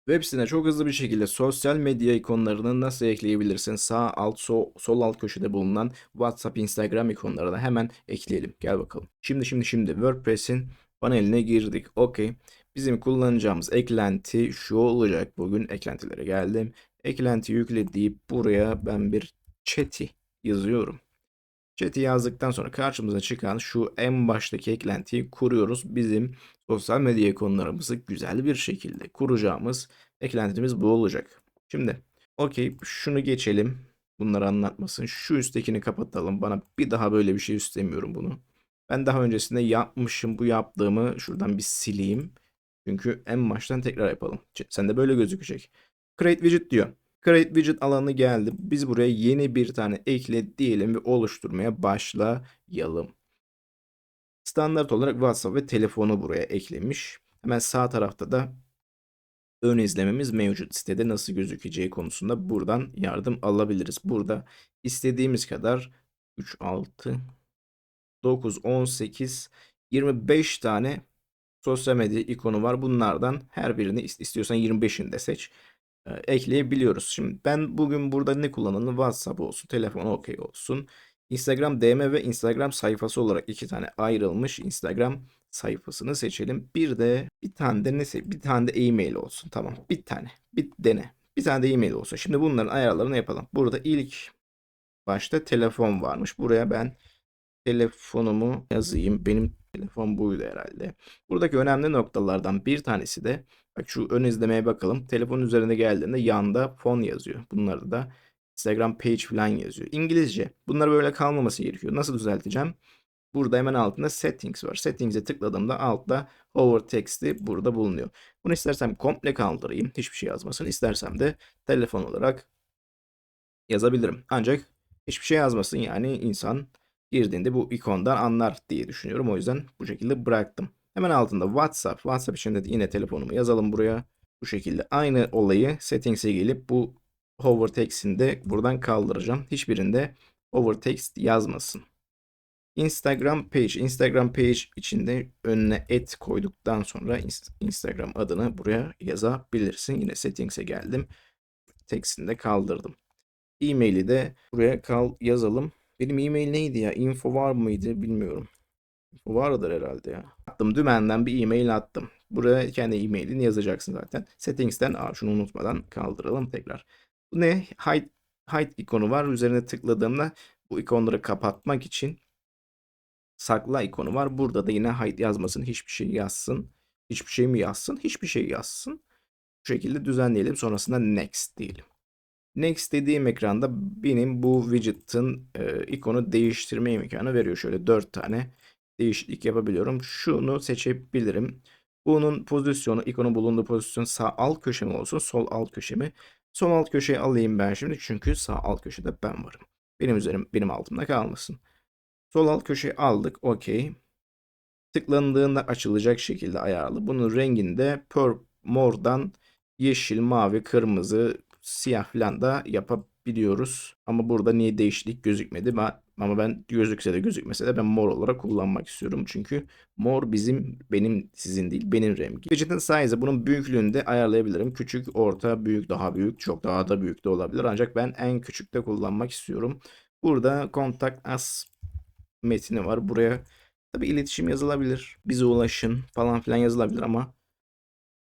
Web sitene çok hızlı bir şekilde sosyal medya ikonlarını nasıl ekleyebilirsin? Sağ alt, sol alt köşede bulunan WhatsApp, Instagram ikonlarını hemen ekleyelim. Gel bakalım. Şimdi WordPress'in paneline girdik. Okey. Bizim kullanacağımız eklenti şu olacak. Bugün eklentilere geldim. Eklenti yükle deyip buraya ben bir chat'i yazıyorum. Chat'i yazdıktan sonra karşımıza çıkan şu en baştaki eklentiyi kuruyoruz. Bizim sosyal medya ikonlarımızı güzel bir şekilde kuracağımız eklentimiz bu olacak. Şimdi okey, şunu geçelim. Bunları anlatmasın. Şu üsttekini kapatalım. Bana bir daha böyle bir şey istemiyorum bunu. Ben daha öncesinde yapmışım. Bu yaptığımı şuradan bir sileyim. Çünkü en baştan tekrar yapalım. Sen de böyle gözükecek. Create widget diyor. Create widget alanı geldi. Biz buraya yeni bir tane ekle diyelim ve oluşturmaya başlayalım. Standart olarak WhatsApp ve telefonu buraya eklemiş. Hemen sağ tarafta da ön izlememiz mevcut. Sitede nasıl gözükeceği konusunda buradan yardım alabiliriz. Burada istediğimiz kadar 3, 6, 9, 18, 25 tane sosyal medya ikonu var. Bunlardan her birini istiyorsan 25'ini de seç. Ekleyebiliyoruz. Şimdi ben bugün burada ne kullanalım? WhatsApp olsun, telefon okey olsun. Instagram DM ve Instagram sayfası olarak iki tane ayrılmış Instagram sayfasını seçelim. Bir tane de e-mail olsun. Tamam. Bir tane. Bir dene. Bir tane de e-mail olsun. Şimdi bunların ayarlarını yapalım. Burada ilk başta telefon varmış. Buraya ben telefonumu yazayım. Benim telefon buydu herhalde. Buradaki önemli noktalardan bir tanesi de bak şu ön izlemeye bakalım. Telefonun üzerine geldiğinde yanda fon yazıyor. Bunlarda da Instagram page falan yazıyor. İngilizce. Bunlar böyle kalmaması gerekiyor. Nasıl düzelteceğim? Burada hemen altında settings var. Settings'e tıkladığımda altta hover text'i burada bulunuyor. Bunu istersem komple kaldırayım. Hiçbir şey yazmasın. İstersem de telefon olarak yazabilirim. Ancak hiçbir şey yazmasın, yani insan girdiğinde bu ikondan anlar diye düşünüyorum. O yüzden bu şekilde bıraktım. Hemen altında WhatsApp. WhatsApp için de yine telefonumu yazalım buraya. Bu şekilde aynı olayı settings'e gelip bu hover text'ini de buradan kaldıracağım. Hiçbirinde hover text yazmasın. Instagram page. Instagram page içinde önüne et koyduktan sonra Instagram adını buraya yazabilirsin. Yine settings'e geldim. Text'ini de kaldırdım. E-mail'i de buraya yazalım. Benim e-mail neydi ya? Info var mıydı bilmiyorum. Info vardır herhalde ya. Attım, dümenden bir e-mail attım. Buraya kendi e-mailini yazacaksın zaten. Settings'ten şunu unutmadan kaldıralım tekrar. Bu ne? Hide ikonu var. Üzerine tıkladığımda bu ikonları kapatmak için sakla ikonu var. Burada da yine hide yazmasın. Hiçbir şey yazsın. Hiçbir şey mi yazsın? Hiçbir şey yazsın. Bu şekilde düzenleyelim. Sonrasında next diyelim. Next dediğim ekranda benim bu widget'ın ikonu değiştirme imkanı veriyor. Şöyle 4 tane değişiklik yapabiliyorum. Şunu seçebilirim. Bunun pozisyonu, ikonun bulunduğu pozisyon sağ alt köşe mi olsun, sol alt köşe mi? Sol alt köşeye alayım ben şimdi, çünkü sağ alt köşede ben varım. Benim altımda kalmasın. Sol alt köşeye aldık. Okey. Tıklandığında açılacak şekilde ayarlı. Bunun rengini de mordan yeşil, mavi, kırmızı, siyah falan da yapabiliyoruz. Ama burada niye değişiklik gözükmedi? Ama ben gözükse de gözükmese de ben mor olarak kullanmak istiyorum. Çünkü mor benim, sizin değil, benim rengim. Widget'ın size, bunun büyüklüğünü de ayarlayabilirim. Küçük, orta, büyük, daha büyük, çok daha da büyük de olabilir. Ancak ben en küçükte kullanmak istiyorum. Burada contact us metni var. Buraya tabii iletişim yazılabilir. Bize ulaşın falan filan yazılabilir ama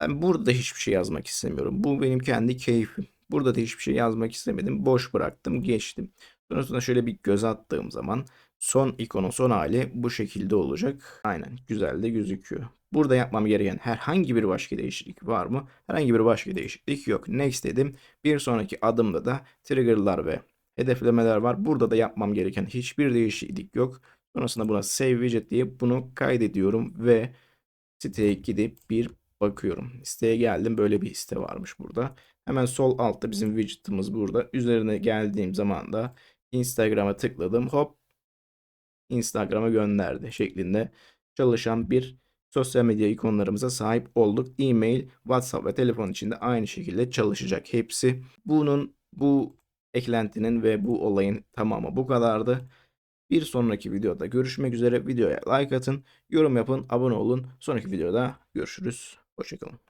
ben burada hiçbir şey yazmak istemiyorum. Bu benim kendi keyfim. Burada da hiçbir şey yazmak istemedim. Boş bıraktım, geçtim. Sonrasında şöyle bir göz attığım zaman son ikonun son hali bu şekilde olacak. Aynen, güzel de gözüküyor. Burada yapmam gereken herhangi bir başka değişiklik var mı? Herhangi bir başka değişiklik yok. Next dedim. Bir sonraki adımda da trigger'lar ve hedeflemeler var. Burada da yapmam gereken hiçbir değişiklik yok. Sonrasında buna save widget diye bunu kaydediyorum ve siteye gidip bir bakıyorum. Siteye geldim. Böyle bir site varmış burada. Hemen sol altta bizim widget'ımız burada. Üzerine geldiğim zaman da Instagram'a tıkladım. Hop, Instagram'a gönderdi şeklinde çalışan bir sosyal medya ikonlarımıza sahip olduk. E-mail, WhatsApp ve telefon için de aynı şekilde çalışacak hepsi. Bu eklentinin ve bu olayın tamamı bu kadardı. Bir sonraki videoda görüşmek üzere. Videoya like atın, yorum yapın, abone olun. Sonraki videoda görüşürüz. Hoşçakalın.